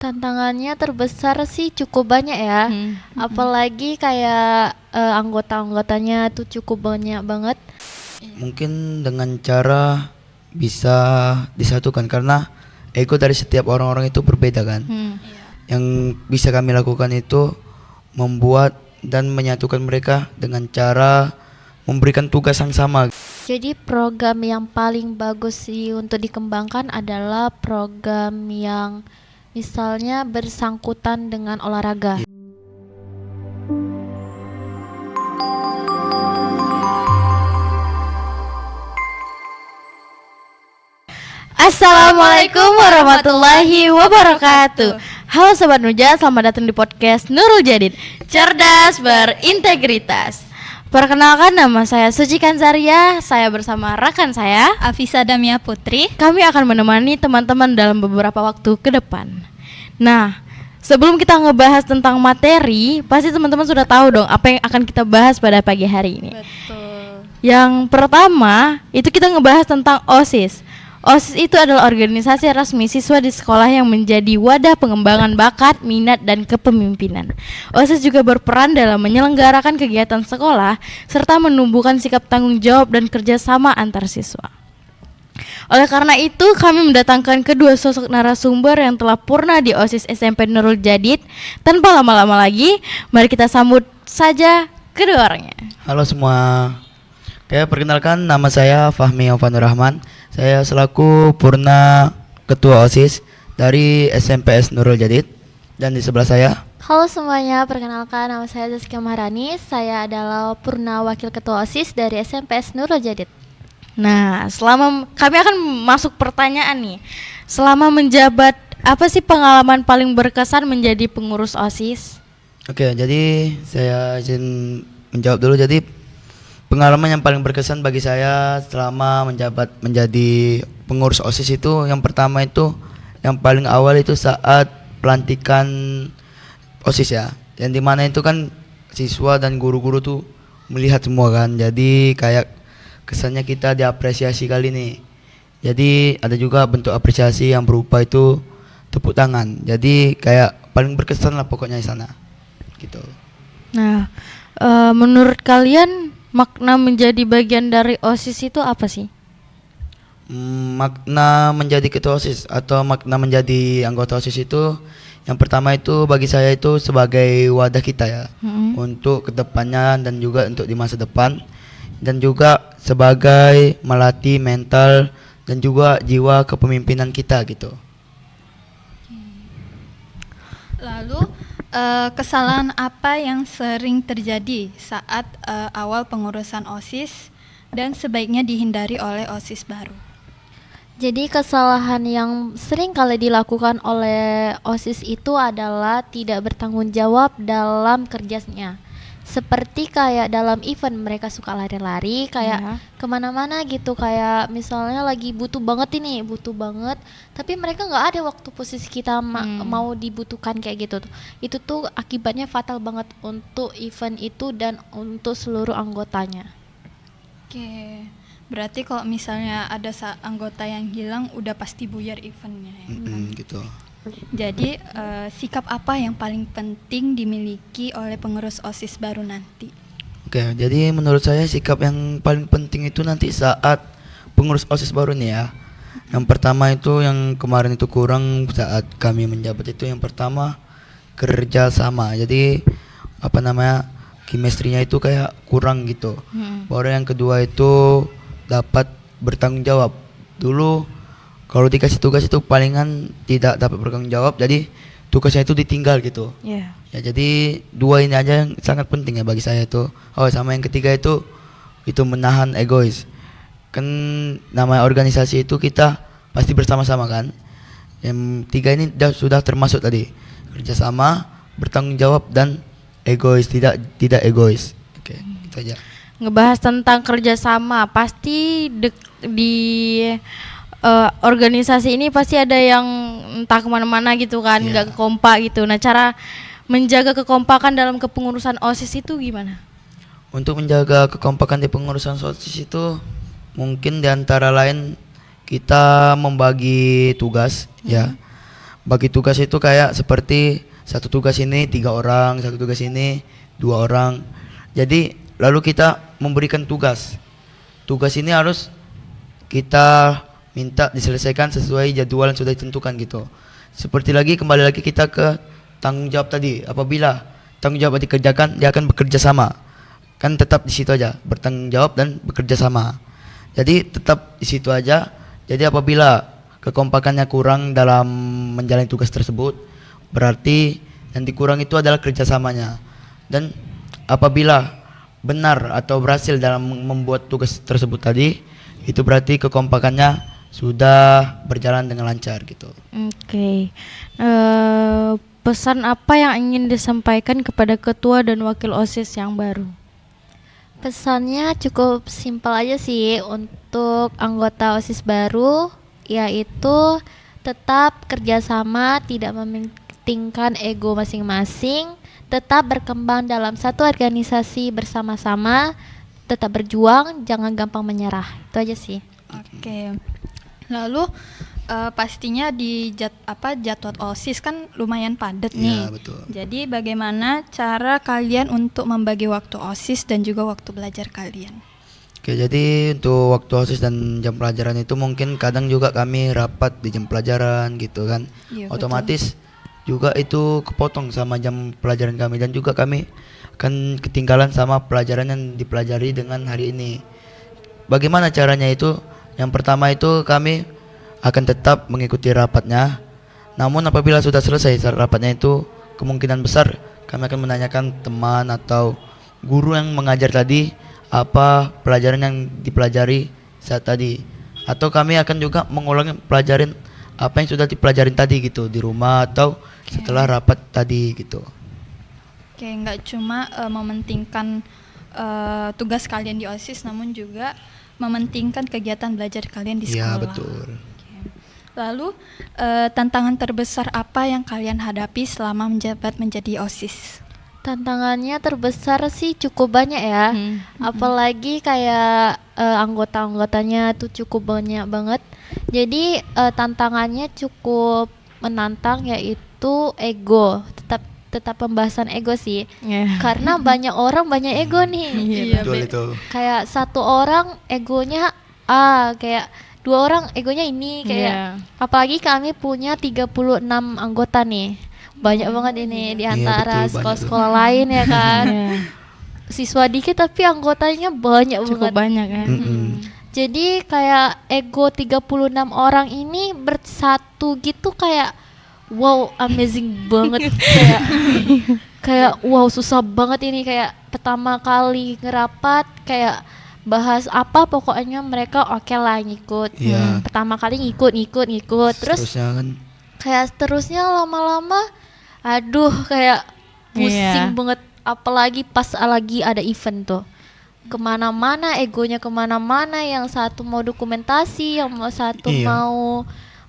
Tantangannya terbesar sih cukup banyak ya. Apalagi kayak anggota-anggotanya tuh cukup banyak banget. Mungkin dengan cara bisa disatukan karena ego dari setiap orang-orang itu berbeda kan. Yang bisa kami lakukan itu membuat dan menyatukan mereka dengan cara memberikan tugas yang sama. Jadi program yang paling bagus sih untuk dikembangkan adalah program yang misalnya bersangkutan dengan olahraga. Assalamualaikum warahmatullahi wabarakatuh. Halo Sobat Nuja, selamat datang di podcast Nurul Jadid, cerdas berintegritas. Perkenalkan, nama saya Suci Kanzaria. Saya bersama rekan saya Afisa Damia Putri. Kami akan menemani teman-teman dalam beberapa waktu ke depan. Nah, sebelum kita ngebahas tentang materi, pasti teman-teman sudah tahu dong apa yang akan kita bahas pada pagi hari ini. Betul. Yang pertama, itu kita ngebahas tentang OSIS. OSIS itu adalah organisasi resmi siswa di sekolah yang menjadi wadah pengembangan bakat, minat, dan kepemimpinan. OSIS juga berperan dalam menyelenggarakan kegiatan sekolah serta menumbuhkan sikap tanggung jawab dan kerjasama antar siswa. Oleh karena itu, kami mendatangkan kedua sosok narasumber yang telah purna di OSIS SMP Nurul Jadid. Tanpa lama-lama lagi, mari kita sambut saja kedua orangnya. Halo semua. Perkenalkan, nama saya Fahmi Alvanur Rahman. Saya selaku Purna Ketua OSIS dari SMPS Nurul Jadid. Dan di sebelah saya, Halo semuanya, perkenalkan nama saya Zaskia Maharani. Saya adalah Purna Wakil Ketua OSIS dari SMPS Nurul Jadid. Nah, kami akan masuk pertanyaan nih. Selama menjabat, apa sih pengalaman paling berkesan menjadi pengurus OSIS? Oke, jadi saya izin menjawab dulu. Jadi pengalaman yang paling berkesan bagi saya selama menjabat menjadi pengurus OSIS itu, yang pertama itu, yang paling awal itu saat pelantikan OSIS ya. Yang dimana itu kan siswa dan guru-guru tuh melihat semua kan. Jadi kayak kesannya kita diapresiasi kali nih. Jadi ada juga bentuk apresiasi yang berupa itu tepuk tangan. Jadi kayak paling berkesan lah pokoknya di sana. Gitu. Nah, menurut kalian makna menjadi bagian dari OSIS itu apa sih? Makna menjadi ketua OSIS atau makna menjadi anggota OSIS itu, yang pertama itu bagi saya itu sebagai wadah kita ya, untuk kedepannya dan juga untuk di masa depan, dan juga sebagai melatih mental dan juga jiwa kepemimpinan kita gitu. Lalu kesalahan apa yang sering terjadi saat awal pengurusan OSIS dan sebaiknya dihindari oleh OSIS baru? Jadi kesalahan yang sering kali dilakukan oleh OSIS itu adalah tidak bertanggung jawab dalam kerjanya. Seperti kayak dalam event mereka suka lari-lari kayak kemana-mana gitu, kayak misalnya lagi butuh banget, tapi mereka nggak ada waktu posisi kita mau dibutuhkan kayak gitu. Itu tuh akibatnya fatal banget untuk event itu dan untuk seluruh anggotanya. Oke, berarti kalau misalnya ada anggota yang hilang udah pasti buyar eventnya ya? Gitu. Jadi sikap apa yang paling penting dimiliki oleh pengurus OSIS baru nanti? Oke, jadi menurut saya sikap yang paling penting itu nanti saat pengurus OSIS baru nih ya. Yang pertama itu yang kemarin itu kurang saat kami menjabat itu, yang pertama kerja sama. Jadi chemistry-nya itu kayak kurang gitu. Baru yang kedua itu dapat bertanggung jawab. Dulu kalau dikasih tugas itu palingan tidak dapat bertanggung jawab, jadi tugasnya itu ditinggal gitu. Ya, jadi dua ini aja yang sangat penting ya bagi saya itu. Oh, sama yang ketiga itu menahan egois. Kan namanya organisasi itu kita pasti bersama-sama kan. Yang tiga ini sudah termasuk tadi. Kerjasama, bertanggung jawab, dan egois, tidak egois. Oke, itu aja. Ngebahas tentang kerjasama, pasti di organisasi ini pasti ada yang entah kemana-mana gitu kan, nggak kompak gitu. Nah, cara menjaga kekompakan dalam kepengurusan OSIS itu gimana? Untuk menjaga kekompakan di pengurusan OSIS itu mungkin diantara lain kita membagi tugas ya. bagi tugas itu kayak seperti satu tugas ini 3 orang, satu tugas ini 2 orang. Jadi lalu kita memberikan tugas. Tugas ini harus kita minta diselesaikan sesuai jadwal yang sudah ditentukan gitu. Seperti lagi kembali lagi kita ke tanggung jawab tadi. Apabila tanggung jawab dikerjakan, dia akan bekerja sama. Kan tetap di situ aja, bertanggung jawab dan bekerja sama. Jadi tetap di situ aja. Jadi apabila kekompakannya kurang dalam menjalani tugas tersebut, berarti yang dikurang itu adalah kerjasamanya. Dan apabila benar atau berhasil dalam membuat tugas tersebut tadi, itu berarti kekompakannya sudah berjalan dengan lancar gitu. Oke. Pesan apa yang ingin disampaikan kepada ketua dan wakil OSIS yang baru? Pesannya cukup simpel aja sih untuk anggota OSIS baru, yaitu tetap kerjasama, tidak mementingkan ego masing-masing, tetap berkembang dalam satu organisasi bersama-sama, tetap berjuang, jangan gampang menyerah. Itu aja sih. Oke. Lalu pastinya di jadwal OSIS kan lumayan padat nih. Iya, betul. Jadi bagaimana cara kalian untuk membagi waktu OSIS dan juga waktu belajar kalian? Oke, jadi untuk waktu OSIS dan jam pelajaran itu mungkin kadang juga kami rapat di jam pelajaran gitu kan. Iya, Otomatis juga itu kepotong sama jam pelajaran kami, dan juga kami akan ketinggalan sama pelajaran yang dipelajari dengan hari ini. Bagaimana caranya itu? Yang pertama itu kami akan tetap mengikuti rapatnya. Namun apabila sudah selesai rapatnya itu, kemungkinan besar kami akan menanyakan teman atau guru yang mengajar tadi apa pelajaran yang dipelajari saat tadi, atau kami akan juga mengulangi pelajaran apa yang sudah dipelajarin tadi gitu di rumah atau setelah rapat tadi gitu. Oke, nggak cuma mementingkan tugas kalian di OSIS, namun juga mementingkan kegiatan belajar kalian di sekolah. Iya, betul. Lalu tantangan terbesar apa yang kalian hadapi selama menjabat menjadi OSIS? Tantangannya terbesar sih cukup banyak ya. Apalagi kayak anggota-anggotanya tuh cukup banyak banget. Jadi tantangannya cukup menantang, yaitu ego. Tetap pembahasan ego sih. Karena banyak orang banyak ego nih. Betul itu. Kayak satu orang egonya kayak 2 orang egonya ini kayak. Apalagi kami punya 36 anggota nih. Banyak banget ini di antara betul, sekolah-sekolah lain ya kan. Siswa dikit tapi anggotanya banyak Cukup banget. banyak ya. Jadi kayak ego 36 orang ini bersatu gitu, kayak wow, amazing banget. kayak wow, susah banget ini, kayak pertama kali ngerapat kayak bahas apa, pokoknya mereka oke lah ngikut. Iya. Pertama kali ngikut terus Seterusnya kan kayak seterusnya lama-lama aduh kayak pusing banget, apalagi pas lagi ada event tuh kemana-mana egonya kemana-mana, yang satu mau dokumentasi, yang satu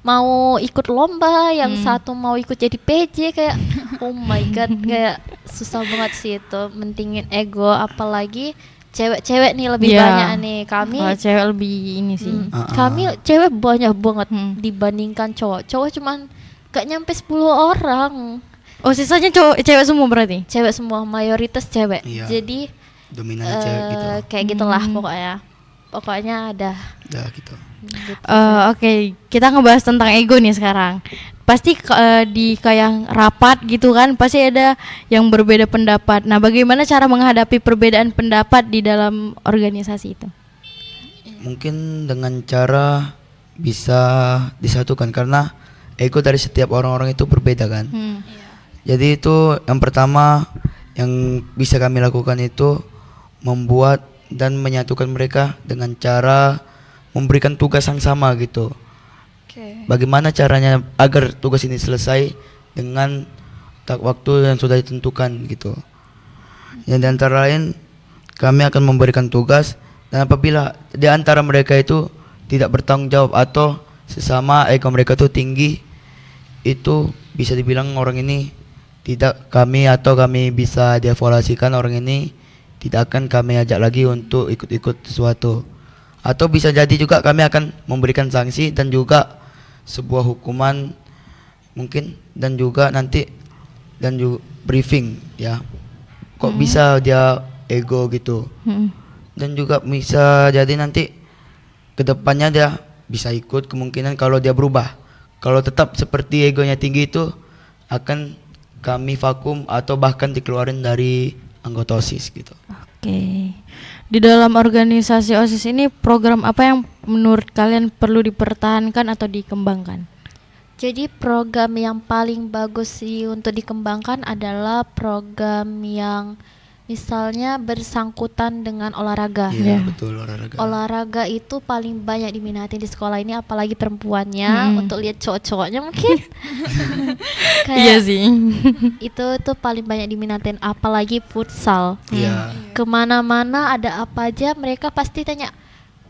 mau ikut lomba, yang satu mau ikut jadi PJ, kayak oh my god, kayak susah banget sih itu mentingin ego. Apalagi cewek-cewek nih lebih banyak nih, kami Kalau cewek lebih ini sih. kami cewek banyak banget dibandingkan cowok cuman gak nyampe 10 orang. Oh, sisanya cewek semua berarti? Cewek semua, mayoritas cewek. Iya. Jadi dominannya cewek gitu. kayak gitulah pokoknya ada Udah gitu. gitu. Oke, kita ngebahas tentang ego nih sekarang. Pasti di kayak rapat gitu kan, pasti ada yang berbeda pendapat. Nah, bagaimana cara menghadapi perbedaan pendapat di dalam organisasi itu? Mungkin dengan cara bisa disatukan, karena ego dari setiap orang-orang itu berbeda kan. Jadi itu yang pertama yang bisa kami lakukan itu membuat dan menyatukan mereka dengan cara memberikan tugas yang sama gitu. Bagaimana caranya agar tugas ini selesai dengan waktu yang sudah ditentukan gitu. Yang di antara lain kami akan memberikan tugas, dan apabila di antara mereka itu tidak bertanggung jawab atau sesama ego mereka itu tinggi, itu bisa dibilang orang ini tidak kami bisa dievaluasikan, orang ini tidak akan kami ajak lagi untuk ikut-ikut sesuatu. Atau bisa jadi juga kami akan memberikan sanksi dan juga sebuah hukuman mungkin, dan juga nanti dan juga briefing ya. Kok bisa dia ego gitu. Dan juga bisa jadi nanti kedepannya dia bisa ikut, kemungkinan kalau dia berubah. Kalau tetap seperti egonya tinggi itu akan kami vakum atau bahkan dikeluarin dari anggota OSIS gitu. Oke. Di dalam organisasi OSIS ini program apa yang menurut kalian perlu dipertahankan atau dikembangkan? Jadi program yang paling bagus sih untuk dikembangkan adalah program yang misalnya bersangkutan dengan olahraga. Iya, betul, olahraga. Olahraga itu paling banyak diminati di sekolah ini, apalagi perempuannya. Untuk lihat cowok-cowoknya mungkin Iya kayak sih. itu tuh paling banyak diminatin, apalagi futsal. Iya. Kemana-mana ada apa aja mereka pasti tanya,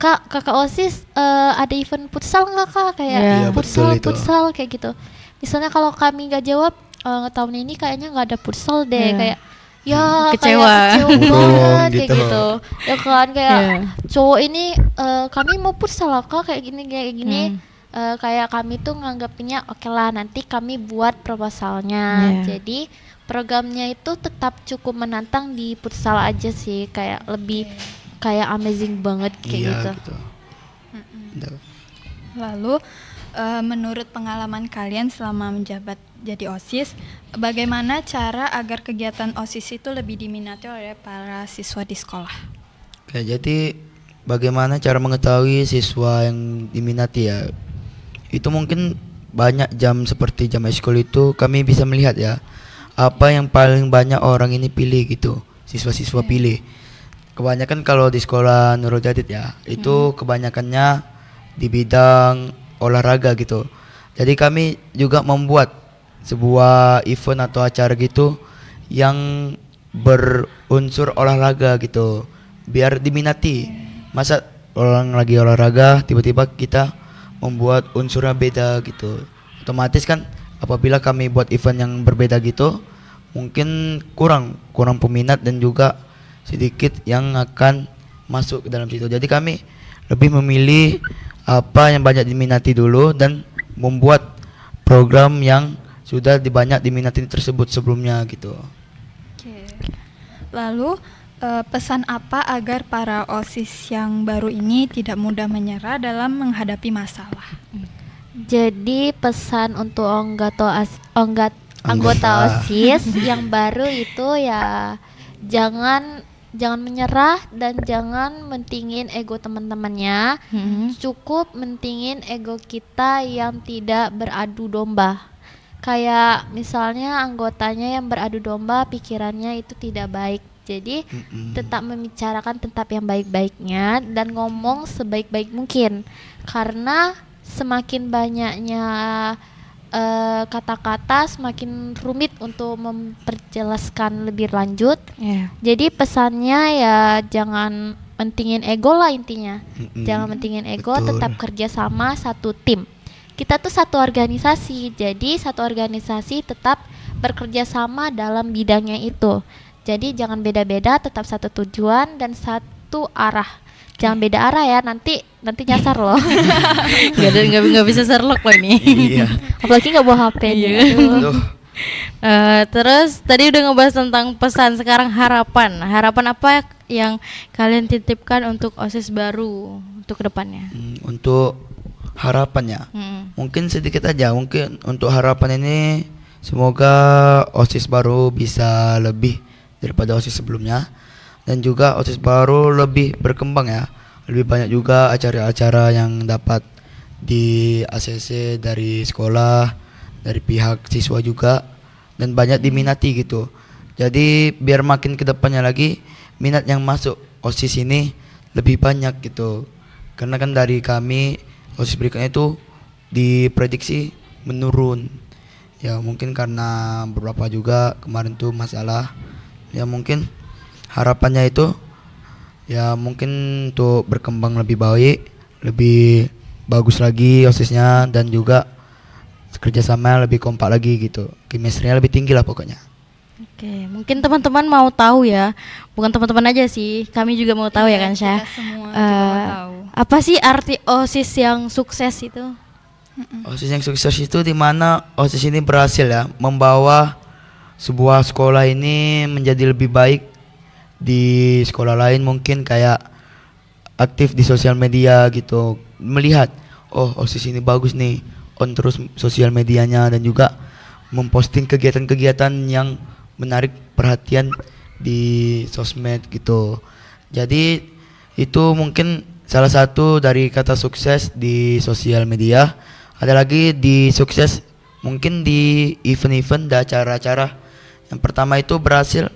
kakak OSIS ada event futsal nggak kak, kayak Iya, futsal betul itu. futsal kayak gitu. Misalnya kalau kami nggak jawab, tahun ini kayaknya nggak ada futsal deh, Iya. kayak ya Kecewa. kayak kecewa Murung banget kayak gitu. gitu ya kan, kayak Iya. cowok ini kami mau futsal lah kak, kayak gini. Kayak kami tuh nganggapnya oke lah, nanti kami buat proposalnya. Iya. Jadi programnya itu tetap cukup menantang di futsal aja sih, kayak lebih kayak amazing banget kayak Iya gitu. gitu. Betul. Lalu menurut pengalaman kalian selama menjabat jadi OSIS, bagaimana cara agar kegiatan OSIS itu lebih diminati oleh para siswa di sekolah? Oke, jadi bagaimana cara mengetahui siswa yang diminati ya? Itu mungkin banyak jam seperti jam ekskul itu kami bisa melihat ya, apa yang paling banyak orang ini pilih gitu, siswa-siswa pilih. Kebanyakan kalau di sekolah Nurul Jadid ya, itu kebanyakannya di bidang olahraga gitu. Jadi kami juga membuat sebuah event atau acara gitu yang berunsur olahraga gitu, biar diminati. Masa orang lagi olahraga tiba-tiba kita membuat unsurnya beda gitu, otomatis kan apabila kami buat event yang berbeda gitu mungkin kurang peminat dan juga sedikit yang akan masuk ke dalam situ. Jadi kami lebih memilih apa yang banyak diminati dulu dan membuat program yang sudah banyak diminati tersebut sebelumnya gitu. Oke. Lalu pesan apa agar para OSIS yang baru ini tidak mudah menyerah dalam menghadapi masalah? Jadi pesan untuk anggota Anggota. OSIS yang baru itu ya jangan menyerah dan jangan mentingin ego teman-temannya. Cukup mentingin ego kita yang tidak beradu domba. Kayak misalnya anggotanya yang beradu domba, pikirannya itu tidak baik. Jadi tetap membicarakan tentang yang baik-baiknya dan ngomong sebaik-baik mungkin. Karena semakin banyaknya kata-kata, semakin rumit untuk memperjelaskan lebih lanjut. Jadi pesannya ya jangan mentingin ego lah intinya. Jangan mentingin ego, Betul. tetap kerja sama satu tim. Kita tuh satu organisasi, jadi satu organisasi tetap bekerja sama dalam bidangnya itu. Jadi jangan beda-beda, tetap satu tujuan dan satu arah. Jangan beda arah ya, nanti nyasar loh. Nggak bisa Sherlock loh ini. Iya. Apalagi nggak bawa HP nih. Iya. Aduh. Aduh. Terus tadi udah ngebahas tentang pesan, sekarang harapan. Harapan apa yang kalian titipkan untuk OSIS baru untuk kedepannya? Untuk harapannya mungkin sedikit aja, mungkin untuk harapan ini semoga OSIS baru bisa lebih daripada OSIS sebelumnya dan juga OSIS baru lebih berkembang ya, lebih banyak juga acara-acara yang dapat di ACC dari sekolah, dari pihak siswa juga, dan banyak diminati gitu. Jadi biar makin kedepannya lagi minat yang masuk OSIS ini lebih banyak gitu, karena kan dari kami OSIS berikutnya itu diprediksi menurun ya, mungkin karena beberapa juga kemarin tuh masalah ya. Mungkin harapannya itu ya mungkin untuk berkembang lebih baik, lebih bagus lagi OSISnya, dan juga kerjasama lebih kompak lagi gitu, chemistry-nya lebih tinggi lah pokoknya. Oke, mungkin teman-teman mau tahu ya, bukan teman-teman aja sih, kami juga mau tahu ya kan Syah. Kita semua juga mau tahu. Apa sih arti OSIS yang sukses itu? OSIS yang sukses itu di mana OSIS ini berhasil ya membawa sebuah sekolah ini menjadi lebih baik di sekolah lain, mungkin kayak aktif di sosial media gitu, melihat oh OSIS ini bagus nih, on terus sosial medianya dan juga memposting kegiatan-kegiatan yang menarik perhatian di sosmed gitu. Jadi itu mungkin salah satu dari kata sukses di sosial media. Ada lagi di sukses mungkin di event-event dan acara-acara. Yang pertama itu berhasil.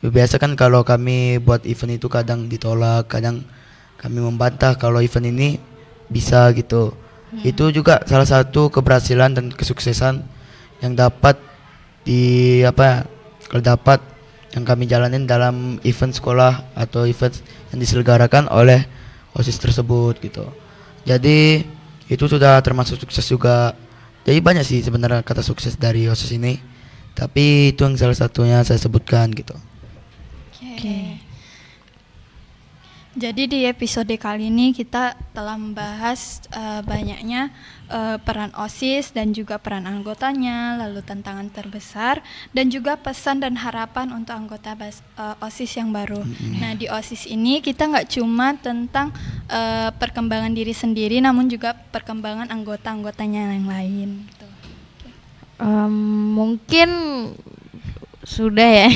Biasa kan kalau kami buat event itu kadang ditolak, kadang kami membantah kalau event ini bisa gitu. Itu juga salah satu keberhasilan dan kesuksesan yang dapat kalau dapat yang kami jalanin dalam event sekolah atau event yang diselenggarakan oleh OSIS tersebut gitu. Jadi itu sudah termasuk sukses juga. Jadi banyak sih sebenarnya kata sukses dari OSIS ini, tapi itu yang salah satunya saya sebutkan gitu. Oke. Jadi di episode kali ini kita telah membahas banyaknya peran OSIS dan juga peran anggotanya, lalu tantangan terbesar dan juga pesan dan harapan untuk anggota OSIS yang baru. Nah di OSIS ini kita nggak cuma tentang perkembangan diri sendiri, namun juga perkembangan anggota-anggotanya yang lain. Gitu. Mungkin sudah ya.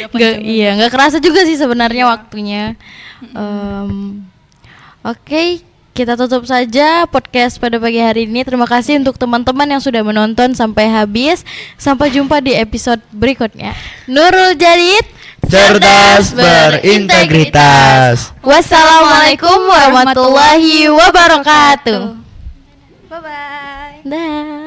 Udah nggak kerasa juga sih sebenarnya waktunya. Oke, kita tutup saja podcast pada pagi hari ini. Terima kasih untuk teman-teman yang sudah menonton sampai habis. Sampai jumpa di episode berikutnya. Nurul Jadid, Cerdas berintegritas. Wassalamualaikum warahmatullahi wabarakatuh. Bye-bye. Dah.